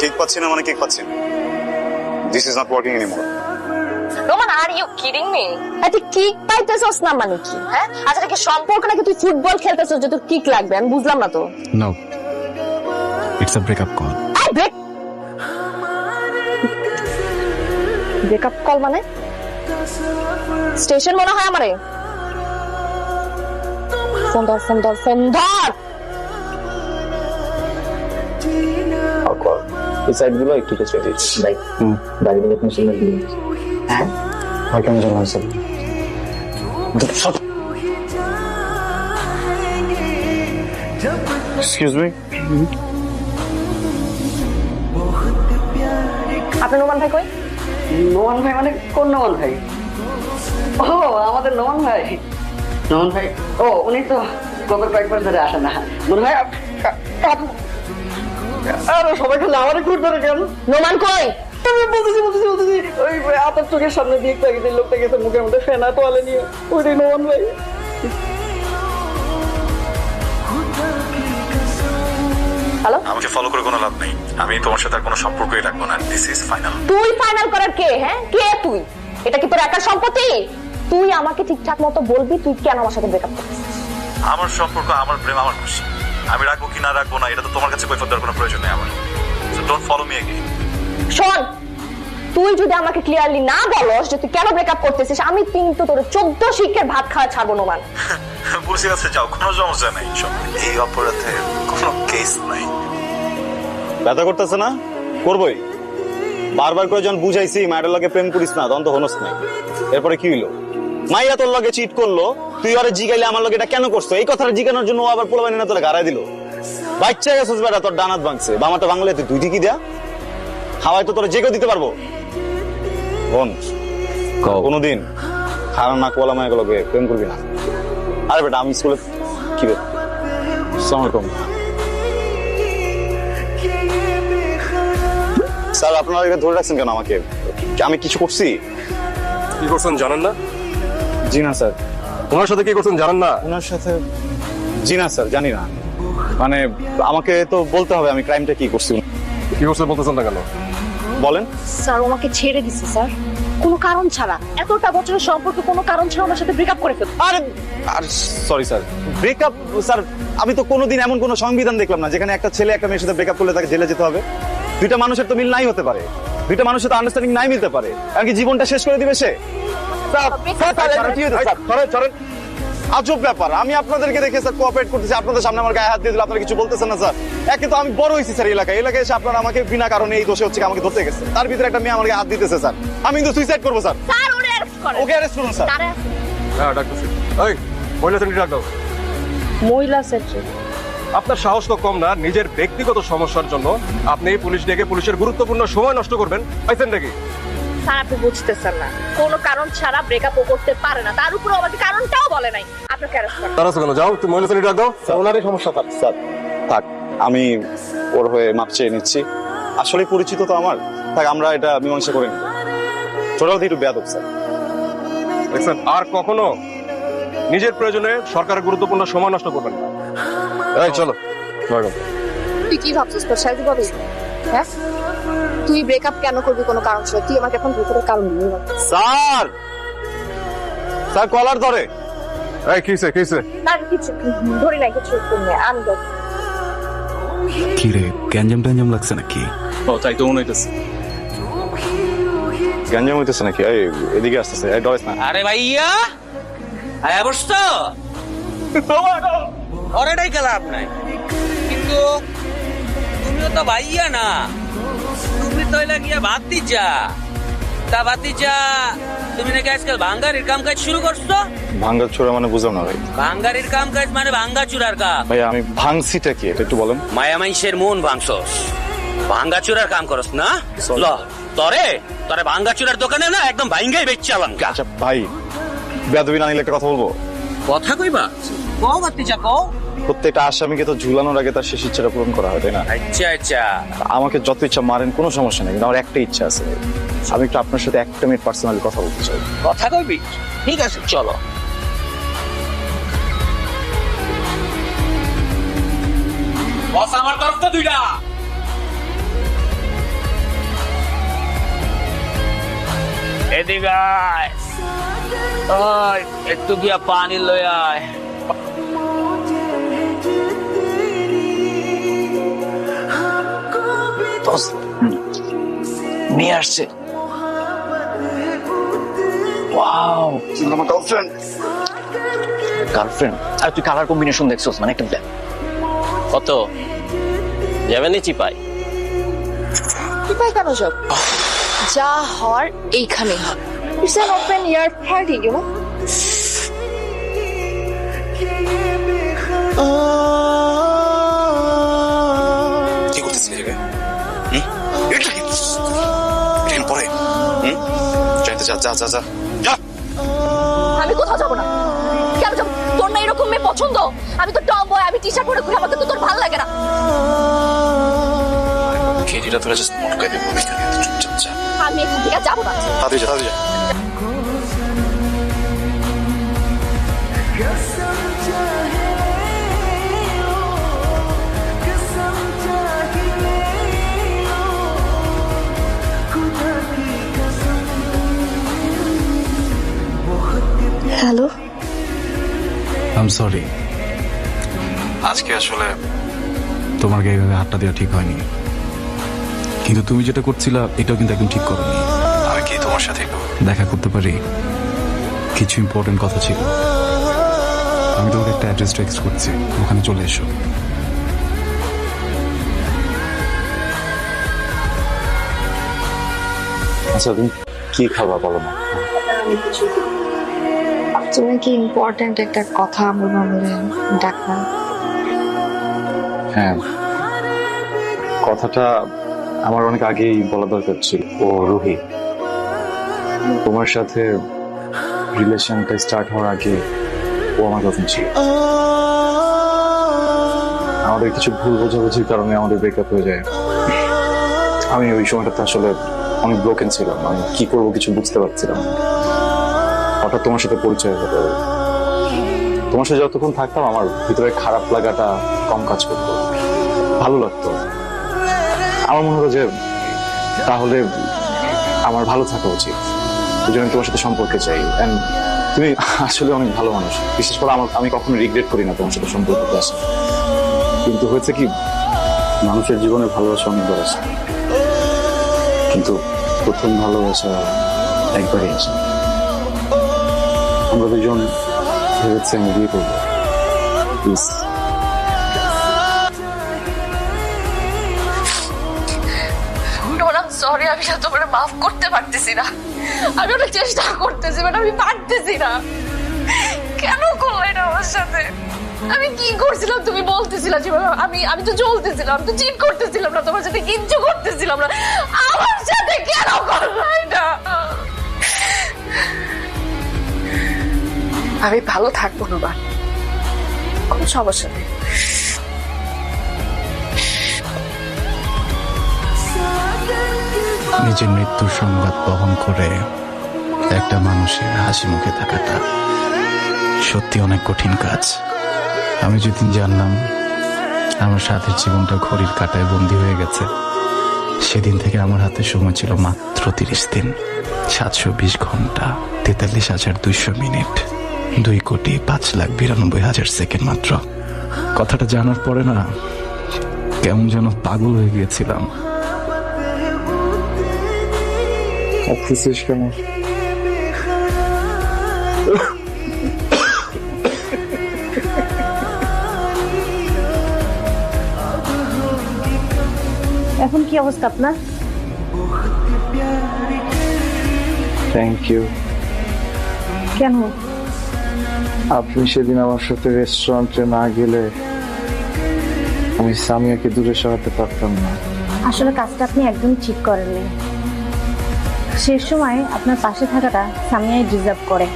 Kick পাচ্ছি না মানে কিক পাচ্ছি না। This is not working anymore. Roman, are you kidding me? তুই কিক পাইতেছস না মানে কি? হ্যাঁ, আচ্ছা এটা কি সম্পর্ক নাকি তুই ফুটবল খেলতেছস যে তোর কিক লাগবে? আমি বুঝলাম না তো। No, it's a breakup call. Breakup call মানে? স্টেশন মনে হয় আমারে। ফোন ধর, ফোন ধর, ফোন ধর। এই সাইডগুলো একটু পেছনে দিচ্ছি ভাই। গাড়িগুলো আপনি সামনে দিয়ে। হ্যাঁ ভাই, কেমন যেন হয়েছে? এক্সকিউজ মি, আপনি নোমান ভাই কই? নোমান ভাই মানে কোন নোমান ভাই? ও আমাদের নোমান ভাই। নোমান ভাই, ও উনি তো গত কয়েকবার ধরে আসেন না মনে হয়। আরে সবাই খেলে আমারই ঘুর ধরে কেন? নোমান কই? বলতেছি ওই আপনার চোখের সামনে দিয়ে একটু আগে যে লোকটা গেছে মুখের মধ্যে ফেনা তোয়ালে নিয়ে, ওইটাই নোমান ভাই। হ্যালো, আমাকে ফলো করে কোনো লাভ নেই। আমি তোমার সাথে আর কোনো সম্পর্কই রাখবো না। This is final. তুই ফাইনাল করার কে? হ্যাঁ, কে তুই? এটা কি তোর একার সম্পত্তি? তুই আমাকে ঠিকঠাক মতো বলবি তুই কেন আমার সাথে ব্রেকআপ করছিস? আমার সম্পর্ক, আমার প্রেম, আমার খুশি। আমি রাখবো কি না রাখবো না এটা তো তোমার কাছে কৈফিয়ত দেওয়ার কোনো প্রয়োজন নেই আমার। So don't follow me again. শোন, তুই যদি আমাকে ক্লিয়ারলি না বলস যে তুই কেন ব্রেকআপ করতেছিস, আমি কিন্তু তোর 14 শিখের ভাত খাওয়া ছাড়বো নোমান। বুঝে গেছে, যাও, কোনো সমস্যা নাই। এই অপরাধে কোনো কেস নাই। ব্যথা করতেছে না? করবই। বারবার করে যখন বুঝাইছি মায়ের লগে প্রেম করিস না, তখন তো হনস নাই। এরপরে কি হইলো? মাইয়া তোর লগে চিট করলো, তুই ওরে জিগাইলে আমার লগে এটা কেন করছো? এই কথাটা জিগানোর জন্য ও আবার পোলাবানি না তোরে গাড়াই দিল। বাচ্চা গেছিস বেটা, তোর ডানাত ভাঙছে। বামাটা ভাঙলে তুই দুই দিকই দেয়া হাওয়ায় তো তোরা জেগে দিতে পারবো। বোন, কোনোদিন খারাপ না কোয়ালা মায়ের লগে প্রেম করবি না। আরে বেটা, আমি স্কুলে কি রে? আসসালামু আলাইকুম স্যার, আপনারা এটা ধরে রাখছেন কেন আমাকে? আমি কিছু করছি? কি করছেন জানেন না? জি না স্যার। ওনার সাথে কি করছেন জানেন না? ওনার সাথে? জি না স্যার, জানি না। মানে আমাকে তো বলতে হবে আমি ক্রাইমটা কি করছি। কি করছেন বলতেছেন না কেন? বলেন। স্যার, আমাকে ছেড়ে দিছে স্যার, কোনো কারণ ছাড়া। এতটা বছরের সম্পর্ক কোনো কারণ ছাড়া আমার সাথে ব্রেকআপ করে ফেলল। আর সরি স্যার, ব্রেকআপ স্যার, আমি তো কোনোদিন এমন কোনো সংবিধান দেখলাম না যেখানে একটা ছেলে একটা মেয়ের সাথে ব্রেকআপ করলে তাকে জেলে যেতে হবে। দুইটা মানুষের তো মিল নাই হতে পারে, দুইটা মানুষের তো আন্ডারস্ট্যান্ডিং নাই মিলতে পারে। এমনকি জীবনটা শেষ করে দিবে সে। আজব ব্যাপার। আমি আপনাদেরকে দেখে স্যার কোঅপারেট করতেছি, আপনাদের সামনে আমার গায়ে হাত দিয়ে দিল, আপনারা কিছু বলতেছেন না স্যার। একে তো আমি বড় হয়েছি স্যার এলাকায় এসে আপনারা আমাকে বিনা কারণে এই দোষে হচ্ছে আমাকে ধরতে গেছে। তার ভিতরে একটা মেয়ে আমাকে হাত দিতেছে স্যার। আমি কিন্তু সুইসাইড করবো স্যার। স্যার, ওরে অ্যারেস্ট করেন। ওকে অ্যারেস্ট করুন স্যার। হ্যাঁ ডাকতেছি। এই মহিলা সেক্রেটারি ডাক দাও। মহিলা সেক্রেটারি? আপনার সাহস তো কম না, নিজের ব্যক্তিগত সমস্যার জন্য আপনি পুলিশ ডেকে পুলিশের গুরুত্বপূর্ণ সময় নষ্ট করবেন। পাইছেন নাকি? স্যার, আপনি বুঝতেছেন না, কোনো কারণ ছাড়া ব্রেকআপও করতে পারে না। তার উপর আমাকে কারণটাও বলে নাই। আপনাকে অ্যারেস্ট করেন। তারা কেন? যাও তুমি মহিলা সেক্রেটারি ডাক দাও। ওনারই সমস্যা থাক স্যার থাক, আমি ওর হয়ে মাপ চেয়ে নিচ্ছি। আসলে পরিচিত তো আমার, থাক আমরা এটা মীমাংসা করে নিব। ছোটবেলা থেকে একটু বেয়াদব স্যার। দেখছেন, আর কখনো নিজের প্রয়োজনে সরকারের গুরুত্বপূর্ণ সময় নষ্ট করবেন না। এই চলো। তুই কি ভাবছিস তোর সাথে বলি? হ্যাঁ, তুই ব্রেকআপ কেন করবি কোনো কারণ ছাড়া? তুই আমাকে এখন ভিতরে কারণ দিয়ে বল। স্যার, স্যার কলার ধরে। এই কিসে কিসে? তার কিছু ধরি নাই, কিছু নেই। আমি যাচ্ছি। কি রে, গ্যাঞ্জাম ট্যাঞ্জাম লাগছে নাকি? ও তাই তো মনে হইতেছে। গাঞ্জাম হইতেছে নাকি? এই এদিকে আসতেছে। এই ডরেস না। আরে ভাইয়া, আয়া বসতো ওরেটাই খেলা নাই, কিন্তু তুমিও তো ভাইয়া না, তুমি তো গিয়া ভাত দিচ্ছা। তা ভাত দিচ্ছা, তুমি নাকি আজকাল ভাঙ্গারির কাম কাজ শুরু করছো? ভাঙ্গা চোরা মানে বুঝলাম না ভাই। ভাঙ্গারির কাম কাজ মানে ভাঙ্গা চুরার কাম। ভাই আমি ভাঙছিটা কি এটা একটু বলেন। মায়া মাইশের মন ভাঙছস, ভাঙ্গা চুরার কাম করস না? ল তরে তরে ভাঙ্গা চুরার দোকানে না একদম ভাঙ্গাই বেচছালাম। আচ্ছা ভাই, বেয়াদবি না নিলে একটা কথা বলবো। কথা কইবা? কও বাতি যা কও। প্রত্যেকটা আসামিকে তো ঝুলানোর আগে তার শেষ ইচ্ছাটা পূরণ করা হয়, তাই না? আচ্ছা আচ্ছা, আমাকে যত ইচ্ছা মারেন, কোনো সমস্যা নেই, কিন্তু আমার একটা ইচ্ছা আছে। আমি একটু আপনার সাথে একটা মিনিট পার্সোনালি কথা বলতে চাই। কথা কইবি? ঠিক আছে চলো। বস আমার তরফ তো দুইটা। এদিকে আয়। ওই একটু গিয়া পানি লই আয়। নিয়ে আসছে। ওয়াও, আমার গার্লফ্রেন্ড। গার্লফ্রেন্ড? আর তুই কালার কম্বিনেশন দেখছস? মানে একটা ব্ল্যাক। কত যাবেন চিপাই? চিপাই কেন সব? যা হওয়ার এইখানে হয়। It's an open air party, you know. কি করতেছিস রে? পরে যাইতে যা যা যা যা যা। আমি কোথাও যাবো না। কেন যাবো? তোর না এরকম মেয়ে পছন্দ? আমি তো টম বয়, আমি টি শার্ট পরে ঘুরে, আমাকে তো তোর ভালো লাগে না। কেজিটা তোরা জাস্ট মটকাই দেবো। চুপচাপ যা। আমি এখান থেকে যাবো না। তাড়াতাড়ি যা, তাড়াতাড়ি যা। Hello, I am sorry. আজকে আসলে তোমার গায়ে এভাবে হাতটা দেওয়া ঠিক হয়নি, কিন্তু তুমি যেটা করছিলা এটাও কিন্তু একদম ঠিক করনি। আমি কি তোমার সাথে দেখা করতে পারি? কিছু ইম্পর্টেন্ট কথা ছিল। আমি তোমাকে একটা অ্যাড্রেস টেক্সট করছি, ওখানে চলে এসো। আচ্ছা তুমি কি খাবা বলো না? তুমি কি ইম্পর্টেন্ট একটা কথা বলবা বলে ডাকলাম? হ্যাঁ, কথাটা আমার অনেক আগেই বলা দরকার ছিল। ও রুহি, তোমার সাথে রিলেশনটা স্টার্ট হওয়ার আগে ও আমার গার্লফ্রেন্ড ছিল। আমাদের কিছু ভুল বোঝাবুঝির কারণে আমাদের ব্রেকআপ হয়ে যায়। আমি ওই সময়টাতে আসলে অনেক ব্রোকেন ছিলাম, আমি কি করবো কিছু বুঝতে পারছিলাম না। হঠাৎ তোমার সাথে পরিচয় হলো। তোমার সাথে যতক্ষণ থাকতাম আমার ভিতরে খারাপ লাগাটা কম কাজ করতো, ভালো লাগতো। আমার মনে হলো যে তাহলে আমার ভালো থাকা উচিত, এই জন্য তোমার সাথে সম্পর্কে চাই। এন্ড তুমি আসলে অনেক ভালো মানুষ, বিশেষ করে আমি কখনো রিগ্রেট করি না তোমার সাথে সম্পর্কতে আসা। কিন্তু হয়েছে কি, মানুষের জীবনে ভালোবাসা অনেকবার আসে, কিন্তু প্রথম ভালোবাসা একবারই আসে। আমরা দুজন ভেবেছি আমি বিয়ে করবো। প্লিজ সরি, আমি না তোমার মাফ করতে পারতেছি না। আমি অনেক চেষ্টা করতেছি, বাট আমি পারতেছি না। কেন করলে এটা আমার সাথে? আমি কি করছিলাম তুমি বলতেছিলাম? আমি তো চলতেছিলাম, আমি তো চিট করতেছিলাম না, তোমার সাথে কিচ্ছু করতেছিলাম না। আমার সাথে কেন করলো এটা? আমি ভালো থাকবো না, কোনো সমস্যা নেই। নিজের মৃত্যুর সংবাদ বহন করে একটা মানুষের হাসি মুখে থাকাটা সত্যি অনেক কঠিন কাজ। আমি যেদিন জানলাম আমার সাথের জীবনটা ঘড়ির কাঁটায় বন্দী হয়ে গেছে, সেদিন থেকে আমার হাতে সময় ছিল মাত্র 30 দিন, 720 ঘন্টা, 43,200 মিনিট, 2,05,92,000 সেকেন্ড মাত্র। কথাটা জানার পরে না কেমন যেন পাগল হয়ে গিয়েছিলাম। কেন? এখন কি অবস্থা আপনার? Thank you. কেন? আপনি সেদিন আমার সাথে রেস্টুরেন্টে না গেলে আমি সামিয়াকে দূরে সরাতে পারতাম না। আসলে কাজটা আপনি একদম ঠিক করেননি। শেষ সময় আপনার পাশে থাকাটা সামিয়াই ডিজার্ভ করে।